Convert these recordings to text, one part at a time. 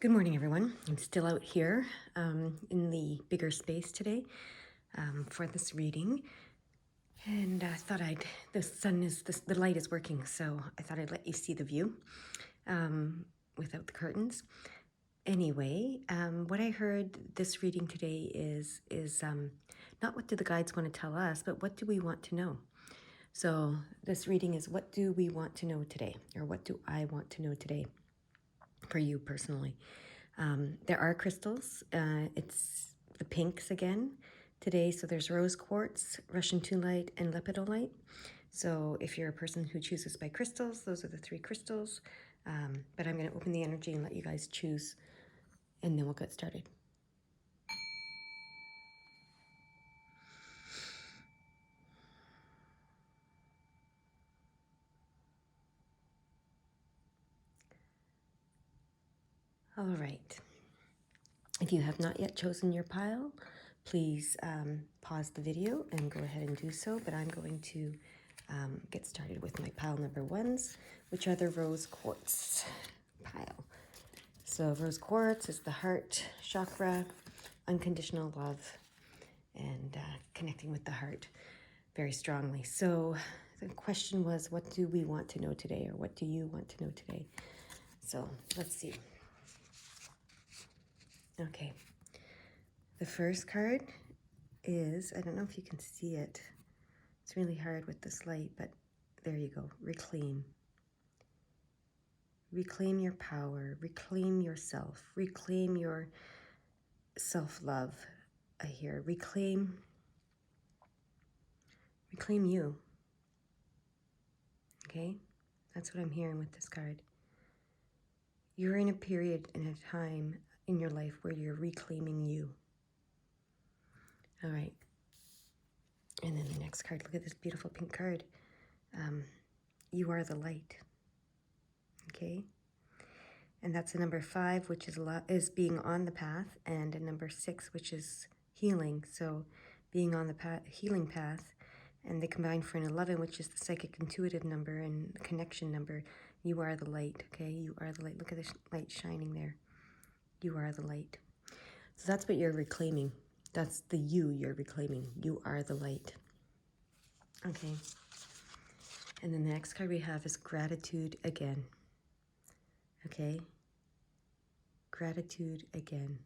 Good morning, everyone. I'm still out here in the bigger space today for this reading. And I thought the light is working, so I thought I'd let you see the view without the curtains. Anyway, what I heard this reading today is not what do the guides want to tell us, but what do we want to know? So this reading is what do we want to know today? Or what do I want to know today for you personally? There are crystals. It's the pinks again today. So there's rose quartz, Russian tunlite, and lepidolite. So if you're a person who chooses by crystals, those are the three crystals. But I'm going to open the energy and let you guys choose, and then we'll get started. All right. If you have not yet chosen your pile, please pause the video and go ahead and do so. But I'm going to get started with my pile number ones, which are the rose quartz pile. So rose quartz is the heart chakra, unconditional love, and connecting with the heart very strongly. So the question was, what do we want to know today, or what do you want to know today? So let's see. Okay. The first card is, I don't know if you can see it. It's really hard with this light, but there you go. Reclaim. Reclaim your power. Reclaim yourself. Reclaim your self-love. I hear reclaim you. Okay? That's what I'm hearing with this card. You're in a period and a time in your life where you're reclaiming you. All right. And then the next card, look at this beautiful pink card. You are the light. Okay? And that's a number 5, which is being on the path, and a number 6, which is healing. So being on the healing path, and they combine for an 11, which is the psychic intuitive number and connection number. You are the light, okay? You are the light. Look at the light shining there. You are the light. So that's what you're reclaiming. That's the you're reclaiming. You are the light. Okay. And then the next card we have is gratitude again. Okay. Gratitude again.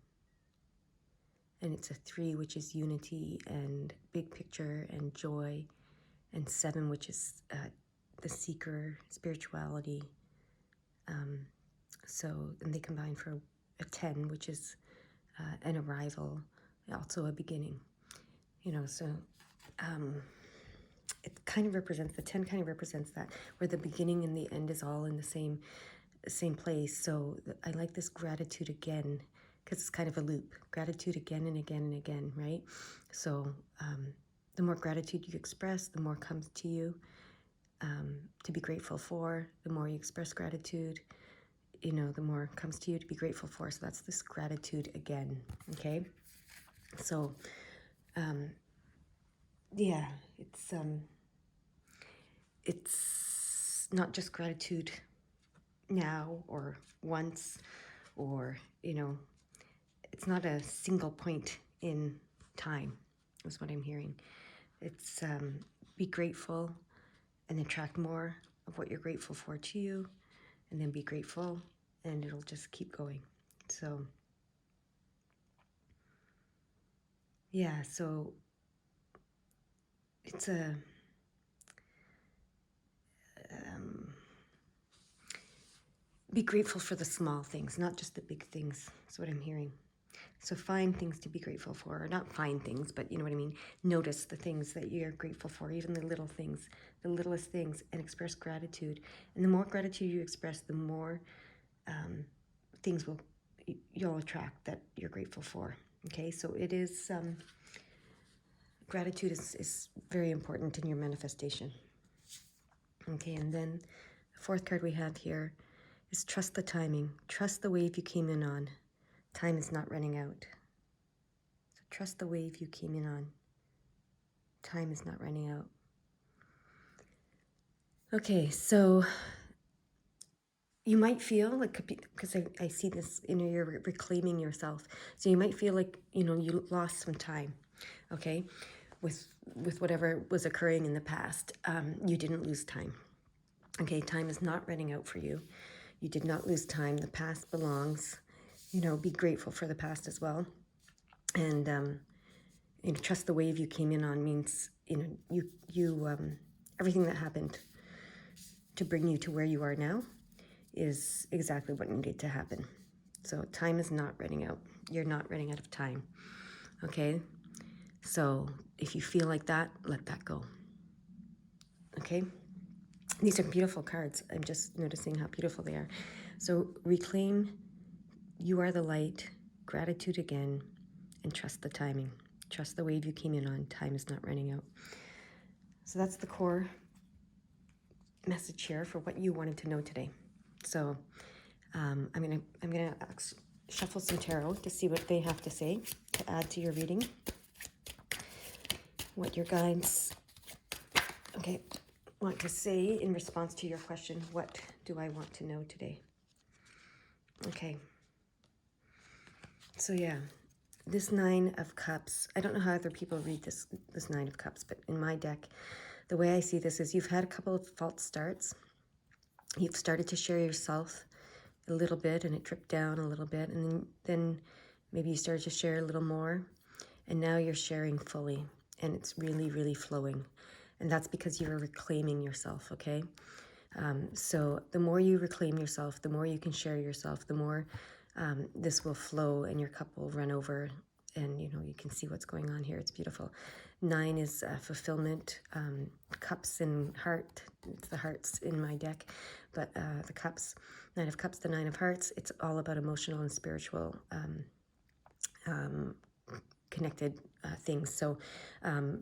And it's a 3, which is unity and big picture and joy, and 7, which is the seeker, spirituality. And they combine for a 10, which is an arrival, also a beginning. So it kind of represents, the 10 kind of represents that, where the beginning and the end is all in the same place. So I like this gratitude again, because it's kind of a loop. Gratitude again and again and again, right? So the more gratitude you express, the more comes to you to be grateful for. The more you express gratitude, the more comes to you to be grateful for. So that's this gratitude again, okay? So, yeah, it's not just gratitude now or once, or, it's not a single point in time, is what I'm hearing. It's be grateful and attract more of what you're grateful for to you, and then be grateful, and it'll just keep going. So, yeah, so it's be grateful for the small things, not just the big things. That's what I'm hearing. So find things to be grateful for, or not find things, but you know what I mean. Notice the things that you're grateful for, even the little things, the littlest things, and express gratitude. And the more gratitude you express, the more things you'll attract that you're grateful for. Okay, so it is, gratitude is very important in your manifestation. Okay, and then the fourth card we have here is trust the timing. Trust the wave you came in on. Time is not running out. So trust the wave you came in on. Time is not running out. Okay, so you might feel like, because I see this, you're reclaiming yourself. So you might feel like, you lost some time, okay, with whatever was occurring in the past. You didn't lose time, okay? Time is not running out for you. You did not lose time. The past belongs. Be grateful for the past as well. And, trust the wave you came in on means, everything that happened to bring you to where you are now is exactly what needed to happen. So time is not running out. You're not running out of time, okay? So if you feel like that, let that go, okay? These are beautiful cards. I'm just noticing how beautiful they are. So reclaim, you are the light, gratitude again, and trust the timing. Trust the wave you came in on. Time is not running out. So that's the core message here for what you wanted to know today. So I'm gonna shuffle some tarot to see what they have to say to add to your reading. What your guides, want to say in response to your question, what do I want to know today? Okay. So yeah, this Nine of Cups, I don't know how other people read this Nine of Cups, but in my deck, the way I see this is you've had a couple of false starts. You've started to share yourself a little bit and it dripped down a little bit, and then maybe you started to share a little more, and now you're sharing fully and it's really, really flowing. And that's because you are reclaiming yourself, okay? So the more you reclaim yourself, the more you can share yourself, the more this will flow and your cup will run over, and you can see what's going on here. It's beautiful. 9 is fulfillment, cups and heart. It's the hearts in my deck, but the cups, 9 of Cups, the 9 of Hearts, it's all about emotional and spiritual connected things. So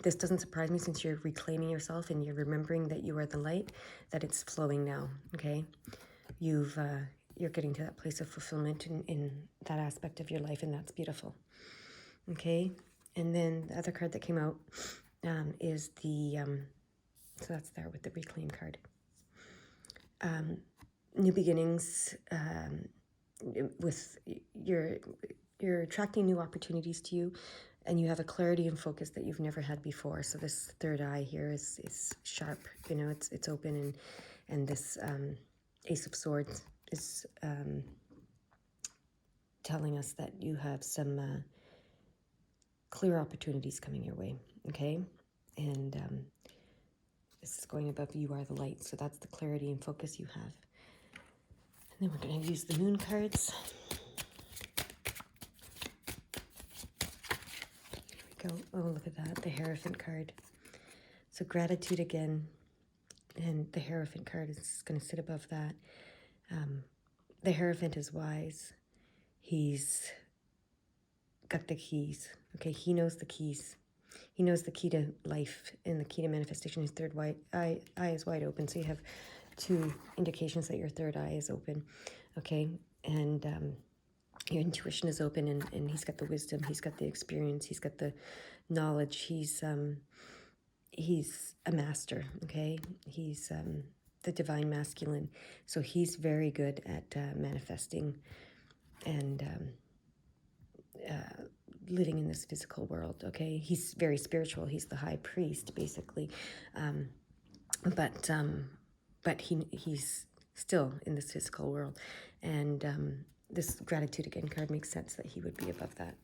this doesn't surprise me, since you're reclaiming yourself and you're remembering that you are the light, that it's flowing now, okay? You're getting to that place of fulfillment in that aspect of your life, and that's beautiful, okay? And then the other card that came out is the, so that's there with the reclaim card. New beginnings, with you're attracting new opportunities to you, and you have a clarity and focus that you've never had before. So this third eye here is sharp, it's open, and this Ace of Swords is telling us that you have some clear opportunities coming your way, okay? And this is going above you are the light, so that's the clarity and focus you have. And then we're going to use the moon cards. Here we go. Oh, look at that, the Hierophant card. So gratitude again, and the Hierophant card is going to sit above that. The Hierophant is wise. He's got the keys, okay? He knows the keys. He knows the key to life and the key to manifestation. His third eye is wide open, so you have 2 indications that your third eye is open, okay? And your intuition is open, and he's got the wisdom, he's got the experience, he's got the knowledge. He's a master, okay? He's the divine masculine, so he's very good at manifesting and living in this physical world, okay? He's very spiritual. He's the high priest, basically, but he's still in this physical world, and this gratitude again card makes sense that he would be above that.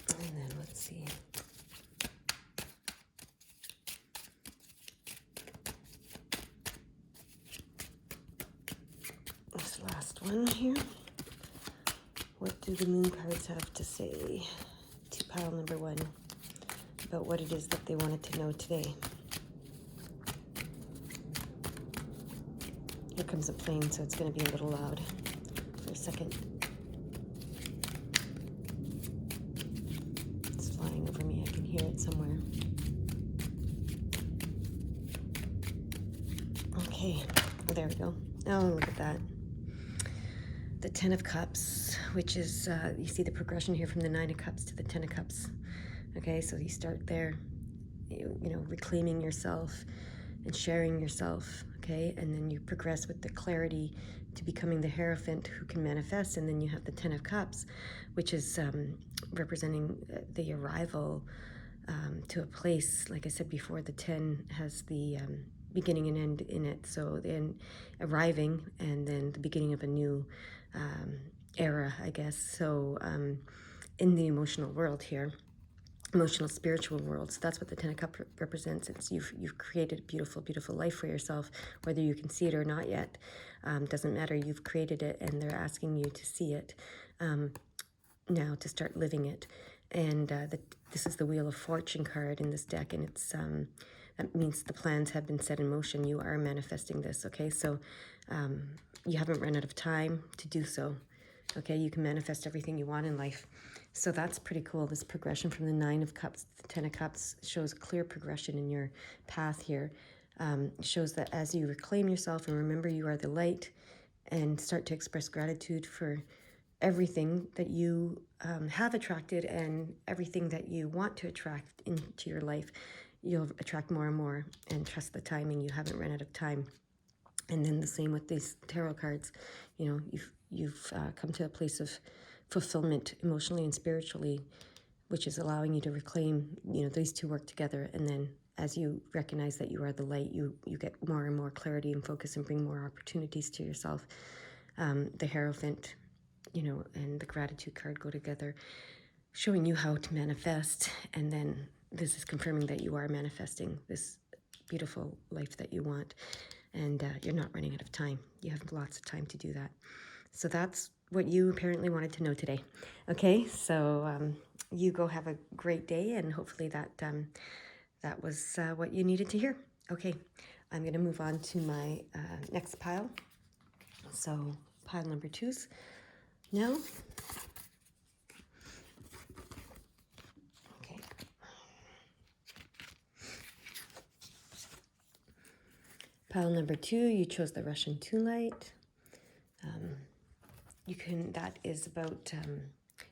And then let's see. This last one here. What do the moon cards have to say to pile number 1 about what it is that they wanted to know today? Here comes a plane, so it's going to be a little loud for a second. It's flying over me. I can hear it somewhere. Okay, there we go. Oh, look at that. The the Ten of Cups, which is, you see the progression here from the Nine of Cups to the Ten of Cups. Okay, so you start there, you know, reclaiming yourself and sharing yourself, okay? And then you progress with the clarity to becoming the Hierophant who can manifest. And then you have the Ten of Cups, which is representing the arrival to a place. Like I said before, the 10 has the beginning and end in it. So then arriving and then the beginning of a new era, I guess. So in the emotional world here, emotional spiritual world. So that's what the Ten of Cups represents. It's you've created a beautiful, beautiful life for yourself, whether you can see it or not yet. Doesn't matter. You've created it, and they're asking you to see it now, to start living it. And this is the Wheel of Fortune card in this deck, and it's that means the plans have been set in motion. You are manifesting this, okay? So you haven't run out of time to do so, okay? You can manifest everything you want in life. So that's pretty cool. This progression from the Nine of Cups to the Ten of Cups shows a clear progression in your path here. Shows that as you reclaim yourself and remember you are the light and start to express gratitude for everything that you have attracted and everything that you want to attract into your life, you'll attract more and more, and trust the timing. You haven't run out of time. And then the same with these tarot cards. You know, you've come to a place of fulfillment emotionally and spiritually, which is allowing you to reclaim, you know, these two work together. And then as you recognize that you are the light, you get more and more clarity and focus and bring more opportunities to yourself. The Hierophant, you know, and the gratitude card go together, showing you how to manifest. And then this is confirming that you are manifesting this beautiful life that you want. And you're not running out of time. You have lots of time to do that. So that's what you apparently wanted to know today. Okay, so you go have a great day, and hopefully that that was what you needed to hear. Okay, I'm going to move on to my next pile. So pile number 2's now. Okay. Pile number 2, you chose the Russian 2 light. You can, that is about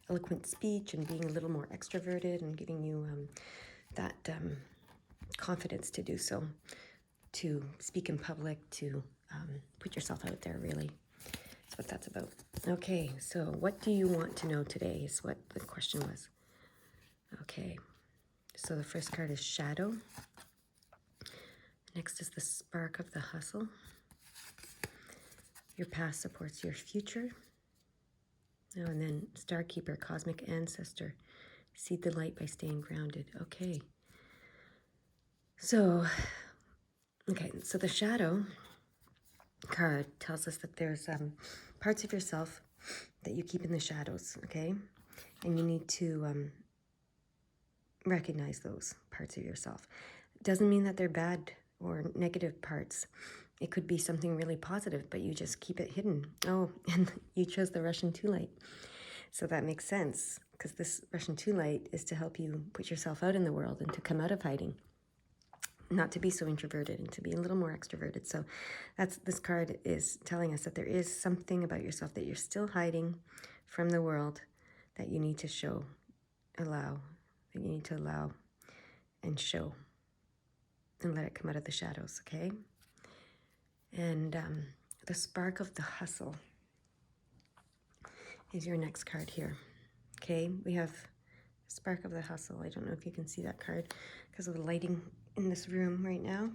eloquent speech and being a little more extroverted and giving you that confidence to do so, to speak in public, to put yourself out there, really. That's what that's about. Okay, so what do you want to know today is what the question was. Okay, so the first card is Shadow. Next is the Spark of the Hustle. Your past supports your future. Oh, and then Star Keeper, Cosmic Ancestor. See the light by staying grounded. Okay. So, okay, so the Shadow card tells us that there's parts of yourself that you keep in the shadows, okay? And you need to recognize those parts of yourself. It doesn't mean that they're bad or negative parts. It could be something really positive, but you just keep it hidden. Oh, and you chose the Russian 2 light. So that makes sense, because this Russian 2 light is to help you put yourself out in the world and to come out of hiding. Not to be so introverted and to be a little more extroverted. So this card is telling us that there is something about yourself that you're still hiding from the world that you need to show, allow, that you need to allow and show and let it come out of the shadows, okay? And the Spark of the Hustle is your next card here, okay? We have Spark of the Hustle. I don't know if you can see that card because of the lighting in this room right now,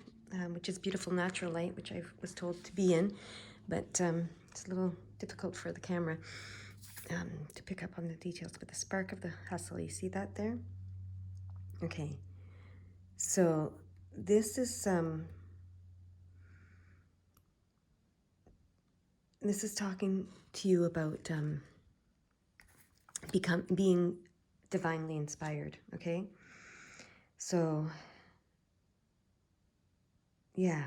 which is beautiful natural light, which I was told to be in, but it's a little difficult for the camera to pick up on the details. But the Spark of the Hustle, you see that there? Okay, so this is talking to you about being divinely inspired, okay? So, yeah.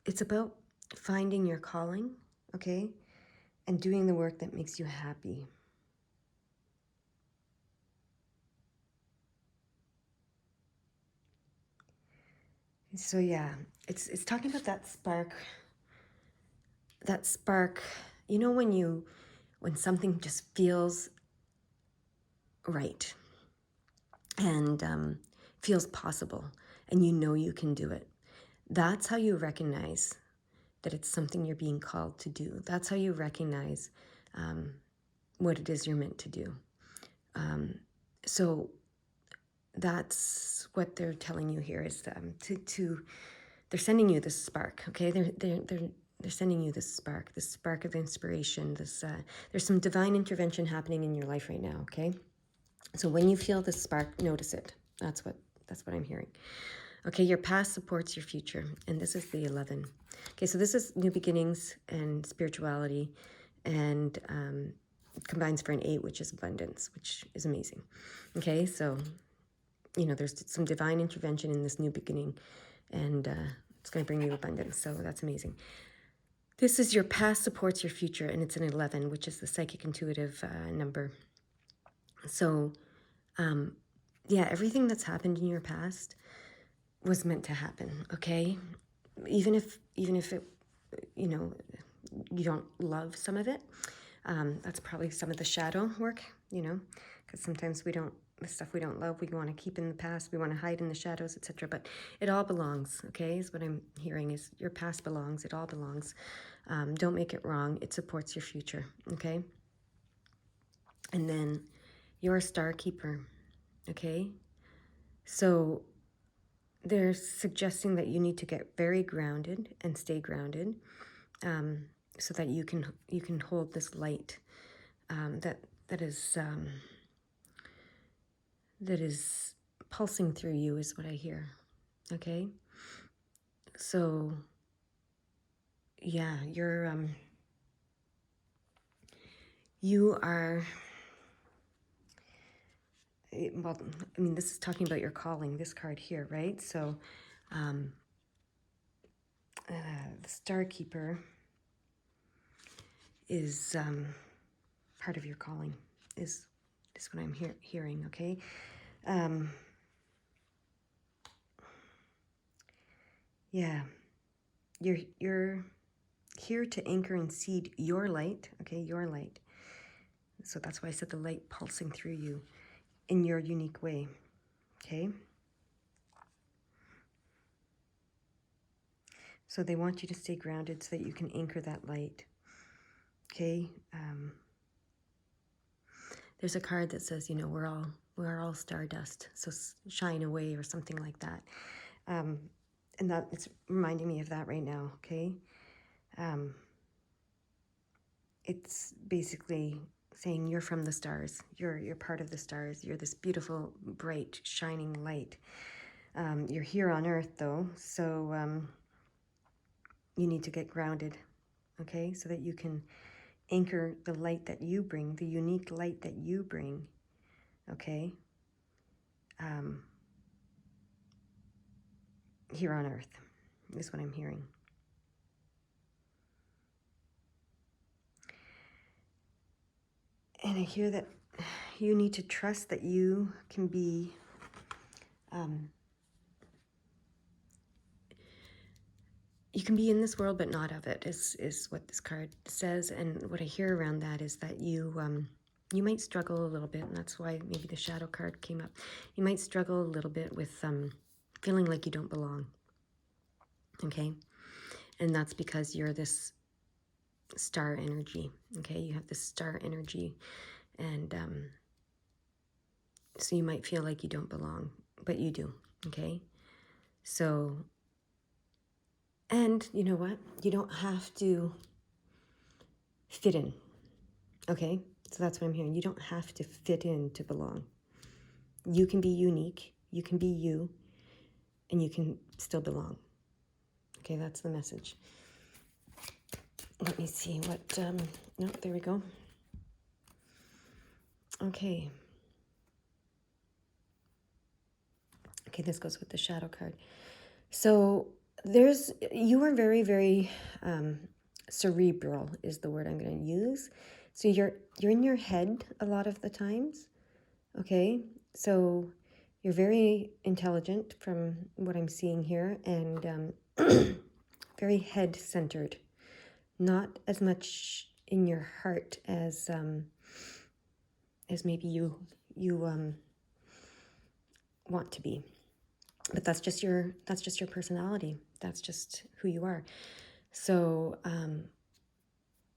It's about finding your calling, okay? And doing the work that makes you happy. So yeah, it's talking about that spark that spark, you know, when something just feels right and feels possible, and you know you can do it. That's how you recognize that it's something you're being called to do. That's how you recognize what it is you're meant to do. So that's what they're telling you here is they're sending you this spark. Okay, they're sending you this spark of inspiration. There's some divine intervention happening in your life right now. Okay, so when you feel this spark, notice it. That's what I'm hearing. Okay, your past supports your future, and this is the 11. Okay, so this is new beginnings and spirituality, and combines for an 8, which is abundance, which is amazing. Okay, so you know there's some divine intervention in this new beginning, and it's going to bring you abundance. So that's amazing. This is your past supports your future, and it's an 11, which is the psychic intuitive number. So, yeah, everything that's happened in your past was meant to happen. Okay, even if it, you know, you don't love some of it. That's probably some of the shadow work, you know, because sometimes the stuff we don't love, we want to keep in the past, we want to hide in the shadows, etc. But it all belongs, okay, is what I'm hearing, is your past belongs, it all belongs. Don't make it wrong, it supports your future, okay? And then you're a star keeper, okay? So they're suggesting that you need to get very grounded and stay grounded, so that you can hold this light that is pulsing through you, is what I hear. Okay, so yeah, you are. Well, I mean, this is talking about your calling. This card here, right? So, the Star Keeper is part of your calling. Is what I'm hearing? Okay. Yeah, you're here to anchor and seed your light. Okay, your light. So that's why I said the light pulsing through you in your unique way. Okay. So they want you to stay grounded so that you can anchor that light. Okay. There's a card that says, you know, we're all stardust, so shine away, or something like that. And that it's reminding me of that right now. Okay. It's basically saying you're from the stars. You're part of the stars. You're this beautiful, bright, shining light. You're here on Earth, though, so you need to get grounded, okay, so that you can anchor the light that you bring, the unique light that you bring, okay, here on Earth, is what I'm hearing. And I hear that you need to trust that you can be you can be in this world but not of it, is what this card says. And what I hear around that is that you might struggle a little bit, and that's why maybe the shadow card came up. You might struggle a little bit with feeling like you don't belong, okay? And that's because you're this star energy, okay? You have this star energy, and so you might feel like you don't belong, but you do, okay? So, and you know what? You don't have to fit in, okay? So that's what I'm hearing. You don't have to fit in to belong. You can be unique, you can be you, and you can still belong. Okay, that's the message. Let me see what, no, there we go. Okay. Okay, this goes with the shadow card. So you are very, very cerebral is the word I'm going to use. So you're in your head a lot of the times, okay? So you're very intelligent from what I'm seeing here, and very head-centered. not as much in your heart as maybe you want to be. But that's just your personality. That's just who you are. So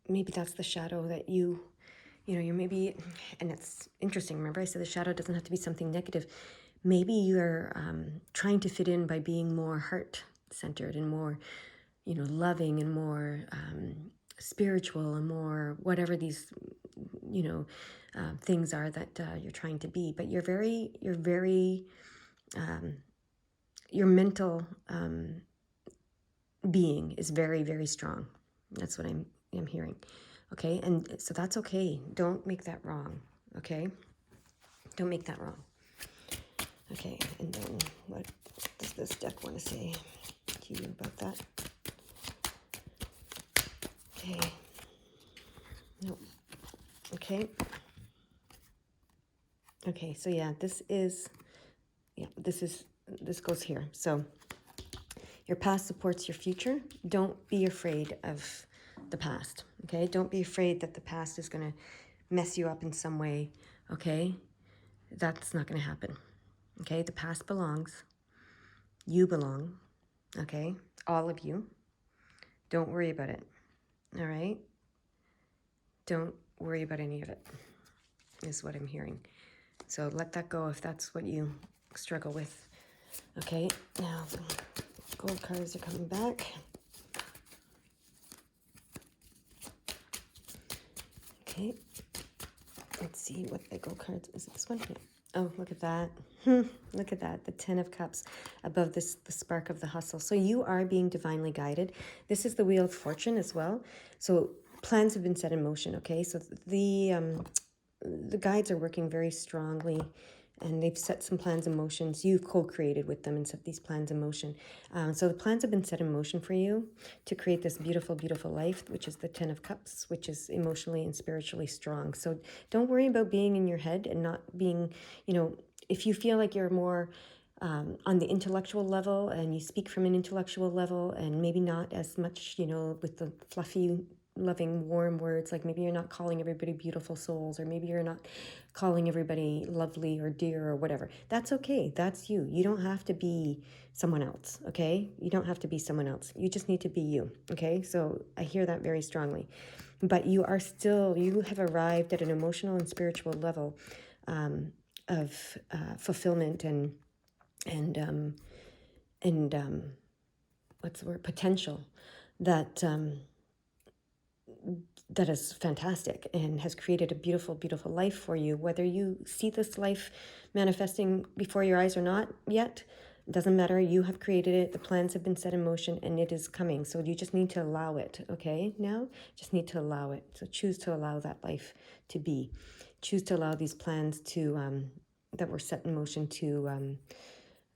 maybe that's the shadow that you're maybe, and it's interesting. Remember I said the shadow doesn't have to be something negative. Maybe you're trying to fit in by being more heart-centered and more, loving and more spiritual and more whatever these, things are that you're trying to be. But you're very, your mental being is very, very strong. That's what I'm hearing. Okay, and so that's okay. Don't make that wrong. Okay, don't make that wrong. Okay, and then what does this deck want to say to you about that? Okay. No. Okay. Okay, so yeah, this goes here. So your past supports your future. Don't be afraid of the past, okay? Don't be afraid that the past is going to mess you up in some way, okay? That's not going to happen, okay? The past belongs. You belong, okay? All of you. Don't worry about it, all right? Don't worry about any of it, is what I'm hearing. So let that go if that's what you struggle with, okay? Now, the gold cards are coming back. Okay, let's see what the gold cards is. This one? Yeah. Oh, look at that. Look at that. The 10 of Cups above this, the spark of the hustle. So you are being divinely guided. This is the Wheel of Fortune as well. So plans have been set in motion, okay? So the guides are working very strongly, and they've set some plans in motion. So you've co-created with them and set these plans in motion. So the plans have been set in motion for you to create this beautiful, beautiful life, which is the 10 of Cups, which is emotionally and spiritually strong. So don't worry about being in your head and not being, if you feel like you're more on the intellectual level and you speak from an intellectual level and maybe not as much, with the fluffy, loving, warm words, like maybe you're not calling everybody beautiful souls, or maybe you're not calling everybody lovely or dear or whatever. That's okay. That's you. You don't have to be someone else, okay? You don't have to be someone else. You just need to be you, okay? So I hear that very strongly. But you have arrived at an emotional and spiritual level of fulfillment and what's the word? Potential that that is fantastic and has created a beautiful, beautiful life for you. Whether you see this life manifesting before your eyes or not yet, doesn't matter. You have created it. The plans have been set in motion and it is coming. So you just need to allow it, okay? Now, just need to allow it. So choose to allow that life to be. Choose to allow these plans to that were set in motion to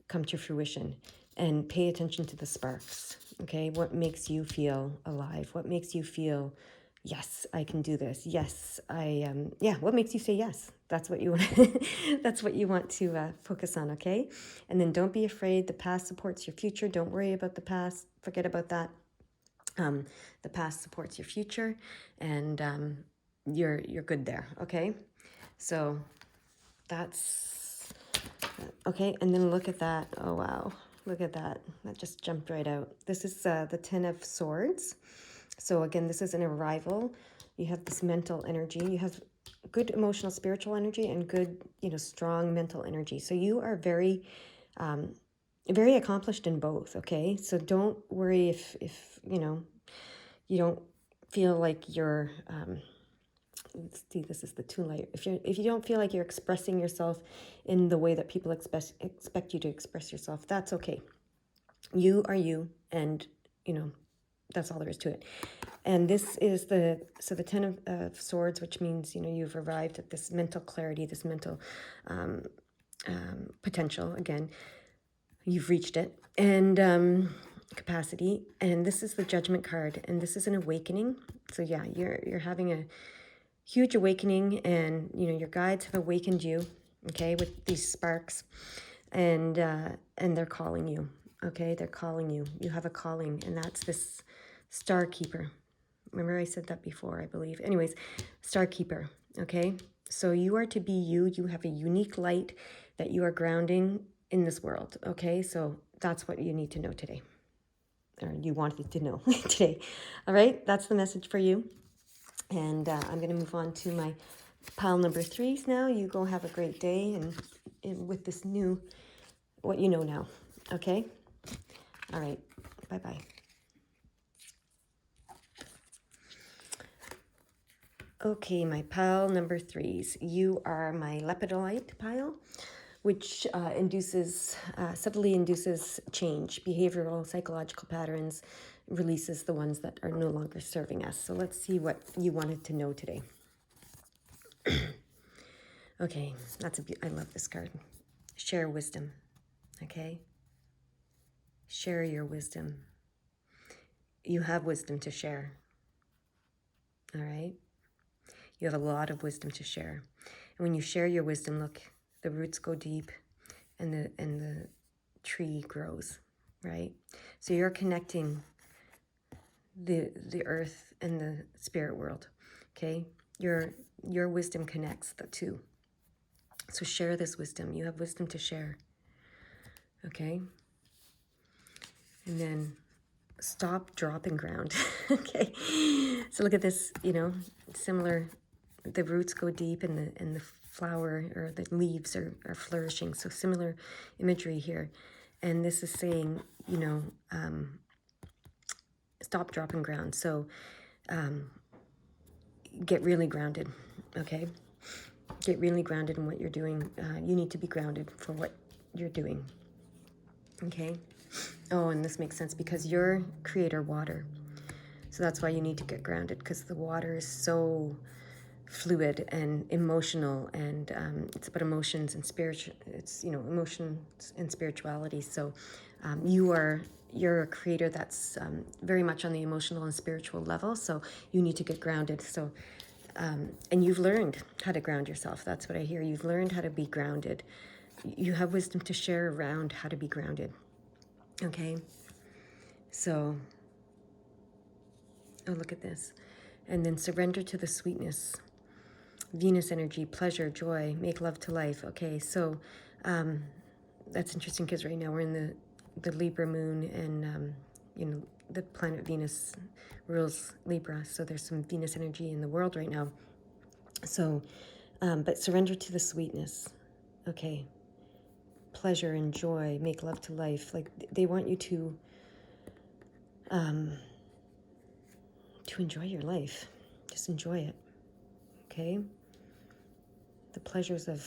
come to fruition, and pay attention to the sparks, okay? What makes you feel alive? What makes you feel, yes, I can do this. Yes, what makes you say yes? That's what you want. That's what you want to focus on, okay? And then don't be afraid. The past supports your future. Don't worry about the past. Forget about that. The past supports your future, and you're good there, okay? So that's okay. And then look at that. Oh wow, look at that. That just jumped right out. This is the 10 of Swords. So again, this is an arrival. You have this mental energy. You have good emotional, spiritual energy, and good, strong mental energy. So you are very, very accomplished in both. Okay, so don't worry if you don't feel like you're. See, this is the 2 layer. If you don't feel like you're expressing yourself in the way that people expect you to express yourself, that's okay. You are you, and that's all there is to it. And this is the 10 of Swords, which means you've arrived at this mental clarity, this mental potential. Again, you've reached it, and capacity. And this is the Judgment card, and this is an awakening. So yeah, you're having a huge awakening, and your guides have awakened you, okay, with these sparks, and they're calling you, okay? They're calling you. You have a calling, and that's this Star Keeper, Remember I said that before, I believe. Anyways, Star Keeper, okay? So you are to be you. You have a unique light that you are grounding in this world, okay? So that's what you need to know today, or you wanted to know today. All right, that's the message for you. And I'm going to move on to my pile number 3s now. You go have a great day and with this new, what you know now, okay? All right, bye-bye. Okay, my pile number 3s. You are my lepidolite pile, which subtly induces change, behavioral, psychological patterns, releases the ones that are no longer serving us. So let's see what you wanted to know today. Okay, I love this card. Share wisdom, okay? Share your wisdom. You have wisdom to share, all right? You have a lot of wisdom to share. And when you share your wisdom, look, the roots go deep and the tree grows, right? So you're connecting the earth and the spirit world, okay? Your wisdom connects the two. So share this wisdom. You have wisdom to share, okay? And then stop, drop, and ground, okay? So look at this, similar, the roots go deep and the flower or the leaves are flourishing. So similar imagery here. And this is saying, stop, drop, and ground. So get really grounded, okay? Get really grounded in what you're doing. You need to be grounded for what you're doing, okay? Oh, and this makes sense because you're creator water. So that's why you need to get grounded, because the water is so fluid and emotional, and it's about emotions and emotions and spirituality. So you're a creator that's very much on the emotional and spiritual level. So you need to get grounded. So and you've learned how to ground yourself. That's what I hear. You've learned how to be grounded. You have wisdom to share around how to be grounded. Okay. So, oh, look at this. And then surrender to the sweetness. Venus energy, pleasure, joy, make love to life. Okay, so that's interesting because right now we're in the Libra moon, and the planet Venus rules Libra. So there's some Venus energy in the world right now. So, but surrender to the sweetness. Okay. Pleasure and joy, make love to life. Like they want you to enjoy your life. Just enjoy it. Okay? The pleasures of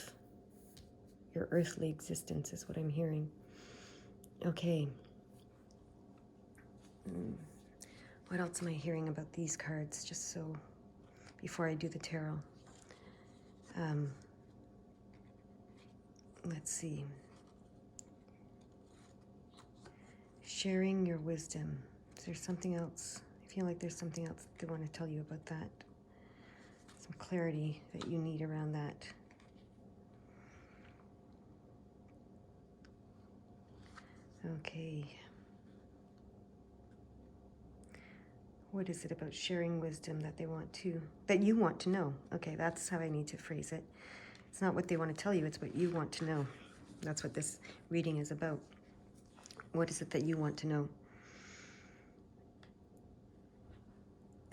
your earthly existence is what I'm hearing. Okay. What else am I hearing about these cards? Just so before I do the tarot. Let's see. Sharing your wisdom. Is there something else? I feel like there's something else they want to tell you about that. Some clarity that you need around that. Okay. What is it about sharing wisdom that you want to know? Okay, that's how I need to phrase it. It's not what they want to tell you, it's what you want to know. That's what this reading is about. What is it that you want to know?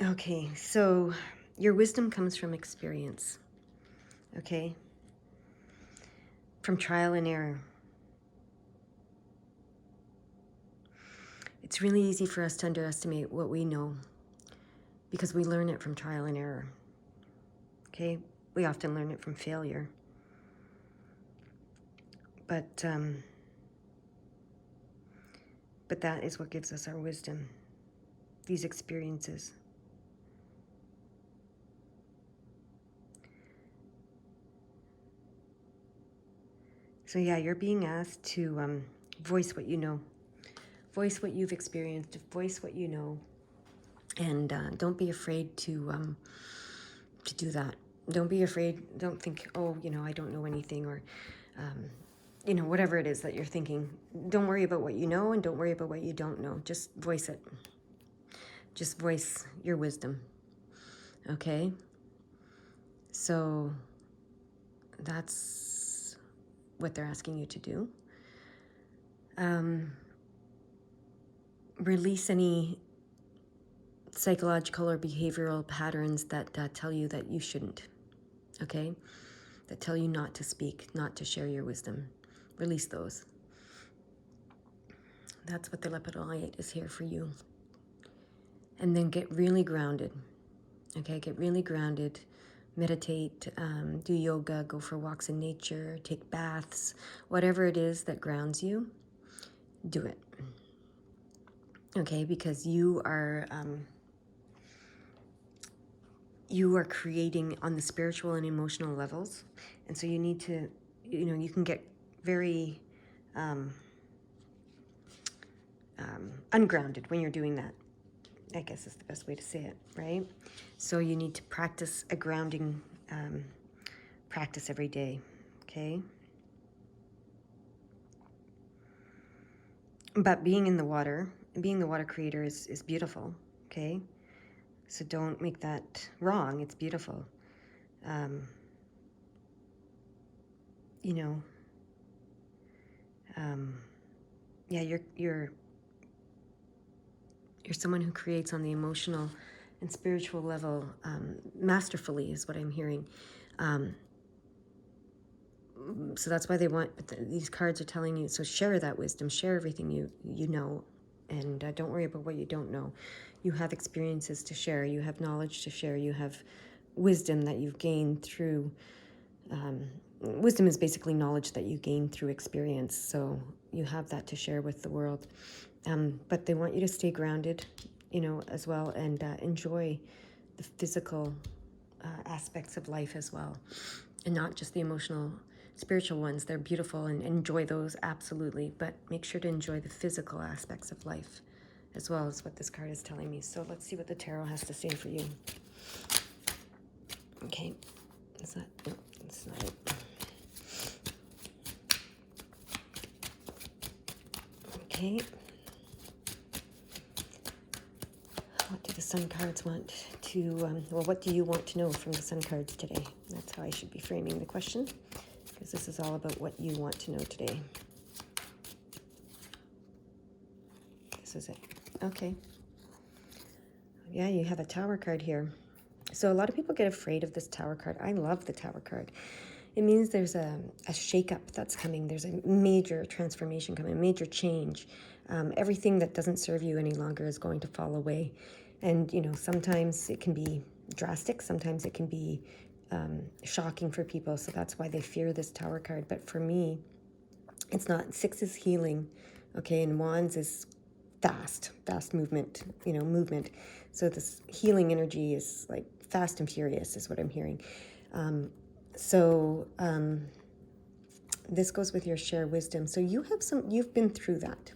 Okay, so your wisdom comes from experience, okay? From trial and error. It's really easy for us to underestimate what we know because we learn it from trial and error, okay? We often learn it from failure. But that is what gives us our wisdom, these experiences. So yeah, you're being asked to voice what you know. Voice what you've experienced, voice what you know. And don't be afraid to do that. Don't be afraid, don't think, oh, I don't know anything, or, whatever it is that you're thinking. Don't worry about what you know and don't worry about what you don't know. Just voice it. Just voice your wisdom, okay? So that's what they're asking you to do. Release any psychological or behavioral patterns that tell you that you shouldn't, okay? That tell you not to speak, not to share your wisdom. Release those. That's what the lepidolite is here for you. And then get really grounded, okay? Get really grounded. Meditate, do yoga, go for walks in nature, take baths, whatever it is that grounds you, do it. Okay, because you are creating on the spiritual and emotional levels. And so you need to, you can get very ungrounded when you're doing that. I guess is the best way to say it, right? So you need to practice a grounding practice every day, okay? But being the water creator is beautiful, okay? So don't make that wrong. It's beautiful. Yeah, you're someone who creates on the emotional and spiritual level masterfully is what I'm hearing. So that's why they want, these cards are telling you, so share that wisdom, share everything you know, and don't worry about what you don't know. You have experiences to share, you have knowledge to share, you have wisdom that you've gained through, wisdom is basically knowledge that you gain through experience, so you have that to share with the world. But they want you to stay grounded, as well, and enjoy the physical aspects of life as well, and not just the emotional, spiritual ones. They're beautiful, and enjoy those, absolutely, but make sure to enjoy the physical aspects of life as well, is what this card is telling me. So let's see what the tarot has to say for you. Okay, is that, no, that's not it. Okay. What do the sun cards want to, what do you want to know from the sun cards today? That's how I should be framing the question, because this is all about what you want to know today. This is it. Okay. Yeah, you have a Tower card here. So a lot of people get afraid of this Tower card. I love the Tower card. It means there's a shakeup that's coming. There's a major transformation coming, a major change. Everything that doesn't serve you any longer is going to fall away. And, sometimes it can be drastic. Sometimes it can be shocking for people. So that's why they fear this Tower card. But for me, it's not. 6 is healing, okay? And Wands is fast movement, movement. So this healing energy is like fast and furious is what I'm hearing. This goes with your share wisdom. So you've been through that.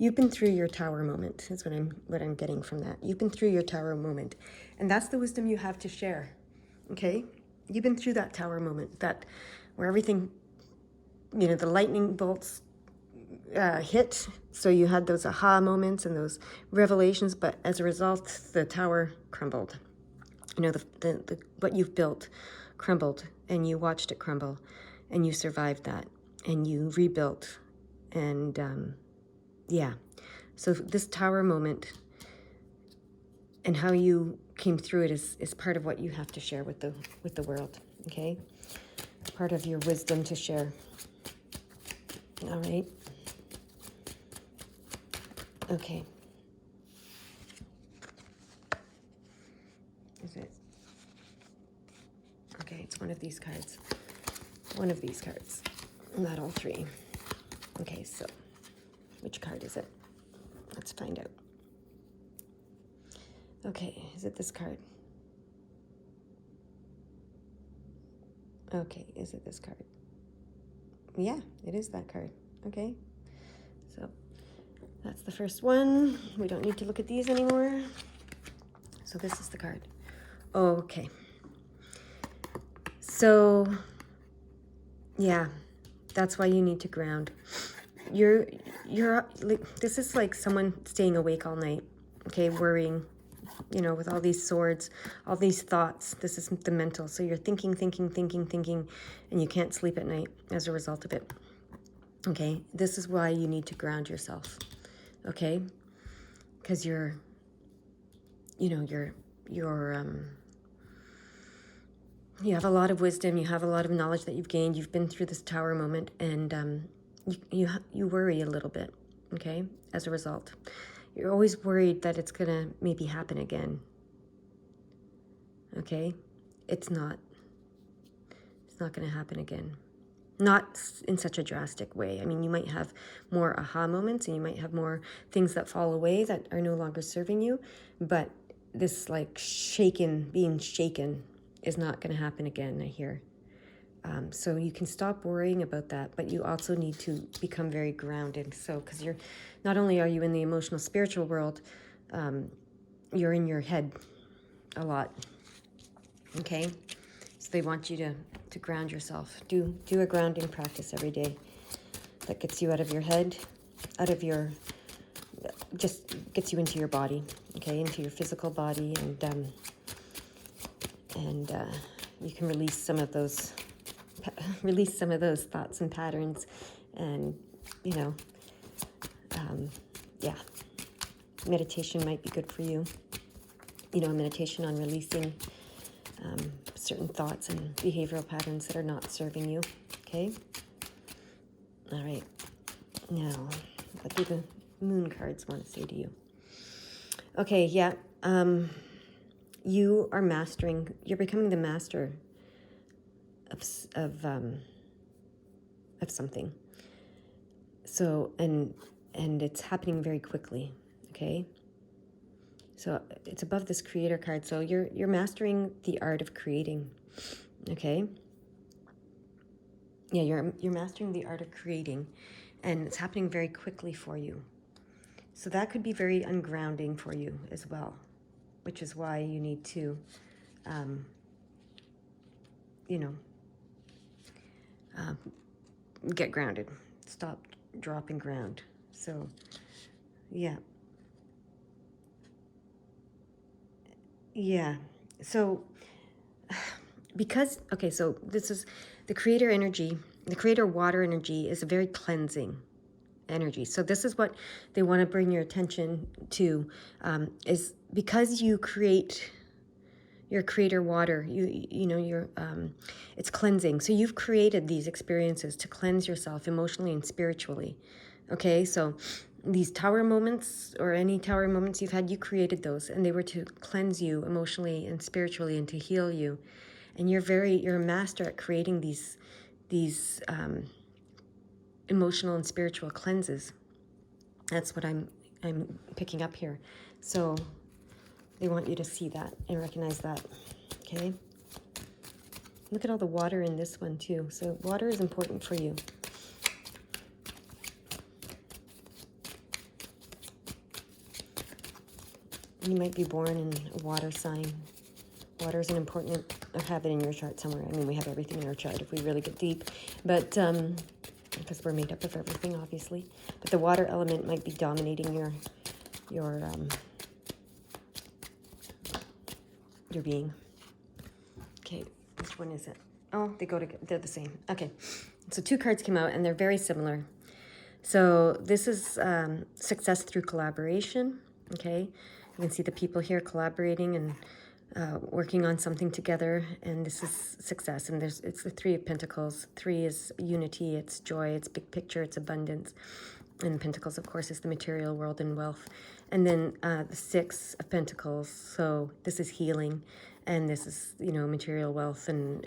You've been through your Tower moment, is what I'm getting from that. You've been through your Tower moment. And that's the wisdom you have to share. Okay? You've been through that Tower moment, that where everything, the lightning bolts hit. So you had those aha moments and those revelations, but as a result, the tower crumbled. The what you've built crumbled, and you watched it crumble, and you survived that, and you rebuilt, and yeah. So this Tower moment and how you came through it is part of what you have to share with the world. Okay, part of your wisdom to share. All right. Okay. Is it? Okay, it's one of these cards. One of these cards. Not all 3. Okay, so which card is it? Let's find out. Okay, is it this card? Okay, is it this card? Yeah, it is that card. Okay, so that's the first one. We don't need to look at these anymore. So this is the card. Okay. So, yeah, that's why you need to ground. You're like, this is like someone staying awake all night, okay, worrying, with all these swords, all these thoughts. This is the mental. So you're thinking, and you can't sleep at night as a result of it. Okay, this is why you need to ground yourself. Okay, because you're you have a lot of wisdom, you have a lot of knowledge that you've gained, you've been through this tower moment, and you worry a little bit, okay, as a result. You're always worried that it's going to maybe happen again, okay? It's not going to happen again. Not in such a drastic way. I mean, you might have more aha moments, and you might have more things that fall away that are no longer serving you, but this like being shaken is not going to happen again, I hear. So you can stop worrying about that, but you also need to become very grounded. So, because not only are you in the emotional, spiritual world, you're in your head a lot. Okay, so they want you to ground yourself. Do a grounding practice every day that gets you out of your head, just gets you into your body. Okay, into your physical body, and you can release some of those thoughts and patterns, and meditation might be good for you. Meditation on releasing certain thoughts and behavioral patterns that are not serving you. Okay, all right, now what do the moon cards want to say to you? Okay, yeah, you're becoming the master of something. So, and it's happening very quickly, okay? So it's above this creator card. So you're mastering the art of creating, okay? Yeah, you're mastering the art of creating, and it's happening very quickly for you. So that could be very ungrounding for you as well, which is why you need to, get grounded. Stop, dropping ground. So, yeah. Yeah. So, so this is the creator energy, the creator water energy is a very cleansing energy. So this is what they want to bring your attention to, is because you create your creator water, it's cleansing. So you've created these experiences to cleanse yourself emotionally and spiritually. Okay, so these tower moments or any tower moments you've had, you created those, and they were to cleanse you emotionally and spiritually and to heal you. And you're a master at creating these emotional and spiritual cleanses. That's what I'm picking up here. So they want you to see that and recognize that. Okay. Look at all the water in this one too. So water is important for you. You might be born in a water sign. Water is an important, I have it in your chart somewhere. I mean, we have everything in our chart if we really get deep, but because we're made up of everything, obviously. But the water element might be dominating your being. Okay, which one is it? Oh, they're the same. Okay, so two cards came out and they're very similar. So this is success through collaboration. Okay, you can see the people here collaborating and working on something together, and this is success. And it's the Three of Pentacles. Three is unity, it's joy, it's big picture, it's abundance. And Pentacles, of course, is the material world and wealth. And then the Six of Pentacles. So this is healing, and this is material wealth and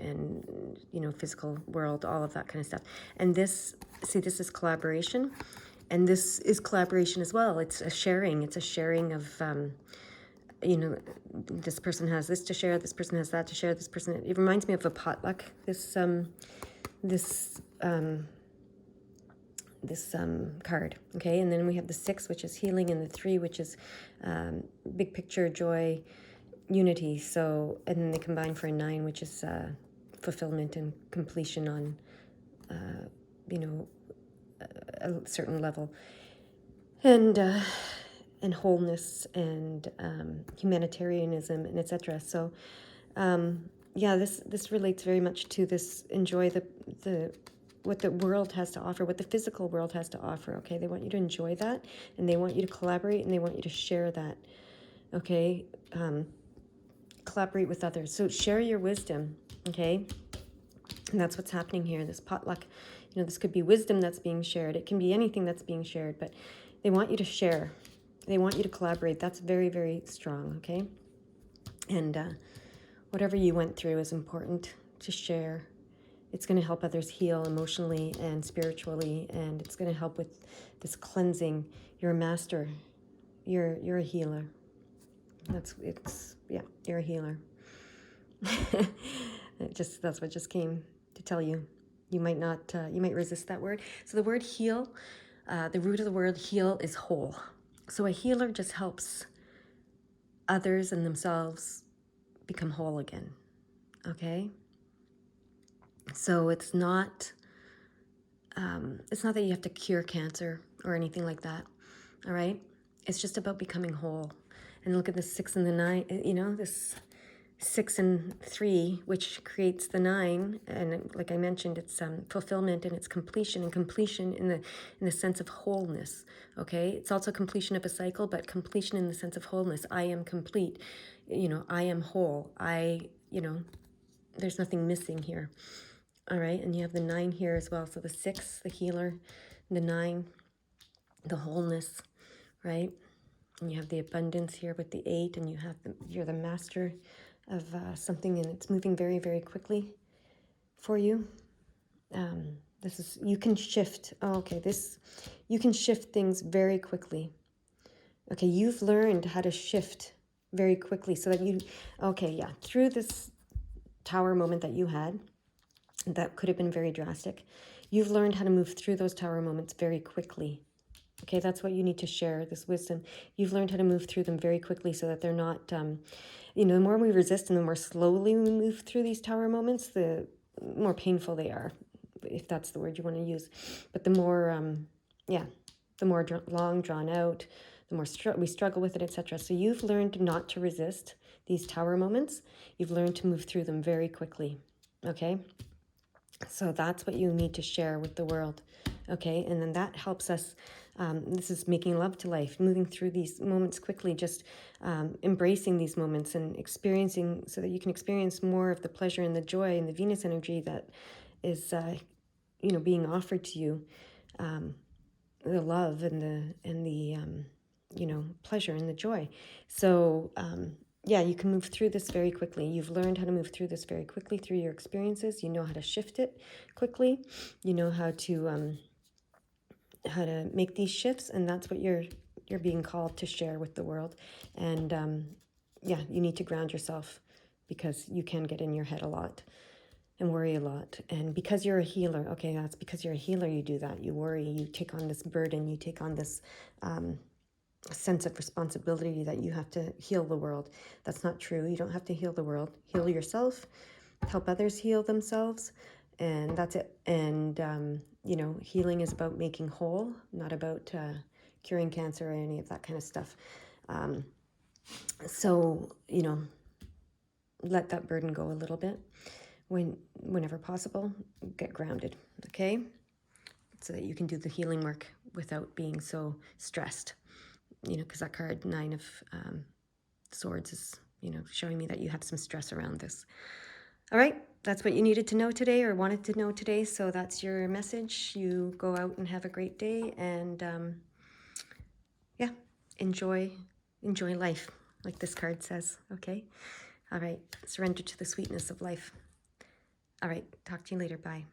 physical world, all of that kind of stuff. And this is collaboration, and this is collaboration as well. It's a sharing. It's a sharing of this person has this to share, this person has that to share, this person. It reminds me of a potluck. This card, okay? And then we have the Six, which is healing, and the Three, which is big picture, joy, unity. So, and then they combine for a Nine, which is fulfillment and completion on, a certain level. And and wholeness and humanitarianism and etc. So yeah, this relates very much to this, enjoy the what the world has to offer, what the physical world has to offer, okay? They want you to enjoy that, and they want you to collaborate, and they want you to share that, okay? Collaborate with others. So share your wisdom, okay? And that's what's happening here, this potluck. You know, this could be wisdom that's being shared. It can be anything that's being shared, but they want you to share. They want you to collaborate. That's very, very strong, okay? And whatever you went through is important to share. It's going to help others heal emotionally and spiritually, and it's going to help with this cleansing. You're a master. You're a healer. Yeah, you're a healer. That's what just came to tell you. You might not, you might resist that word. So the word heal, the root of the word heal is whole. So a healer just helps others and themselves become whole again. Okay? So it's not that you have to cure cancer or anything like that. All right? It's just about becoming whole. And look at the 6 and the 9, you know, this 6 and 3, which creates the 9. And like I mentioned, it's fulfillment and it's completion, and completion in the sense of wholeness. Okay? It's also completion of a cycle, but completion in the sense of wholeness. I am complete. You know, I am whole. There's nothing missing here. All right, and you have the 9 here as well. So the 6, the healer, the 9, the wholeness, right? And you have the abundance here with the 8, and you're the master of something, and it's moving very, very quickly for you. You can shift. Oh, okay, you can shift things very quickly. Okay, you've learned how to shift very quickly so that through this tower moment that you had, that could have been very drastic. You've learned how to move through those tower moments very quickly. Okay, that's what you need to share, this wisdom. You've learned how to move through them very quickly so that they're not, the more we resist and the more slowly we move through these tower moments, the more painful they are, if that's the word you want to use. But the more, long drawn out, the more we struggle with it, etc. So you've learned not to resist these tower moments. You've learned to move through them very quickly, okay? So that's what you need to share with the world, okay? And then that helps us, this is making love to life, moving through these moments quickly, just embracing these moments and experiencing, so that you can experience more of the pleasure and the joy and the Venus energy that is, being offered to you, the love and the pleasure and the joy. So, you can move through this very quickly. You've learned how to move through this very quickly through your experiences. You know how to shift it quickly. You know how to make these shifts, and that's what you're being called to share with the world. And you need to ground yourself, because you can get in your head a lot and worry a lot. And because you're a healer, okay, that's because you're a healer, you do that. You worry, you take on this burden, you take on this sense of responsibility that you have to heal the world. That's not true. You don't have to heal the world. Heal yourself, help others heal themselves, and that's it. And healing is about making whole, not about curing cancer or any of that kind of stuff. So let that burden go a little bit whenever possible. Get grounded, okay, so that you can do the healing work without being so stressed. Because that card 9 of Swords is, showing me that you have some stress around this. All right, that's what you needed to know today, or wanted to know today. So that's your message. You go out and have a great day, and enjoy life, like this card says. Okay. All right. Surrender to the sweetness of life. All right. Talk to you later. Bye.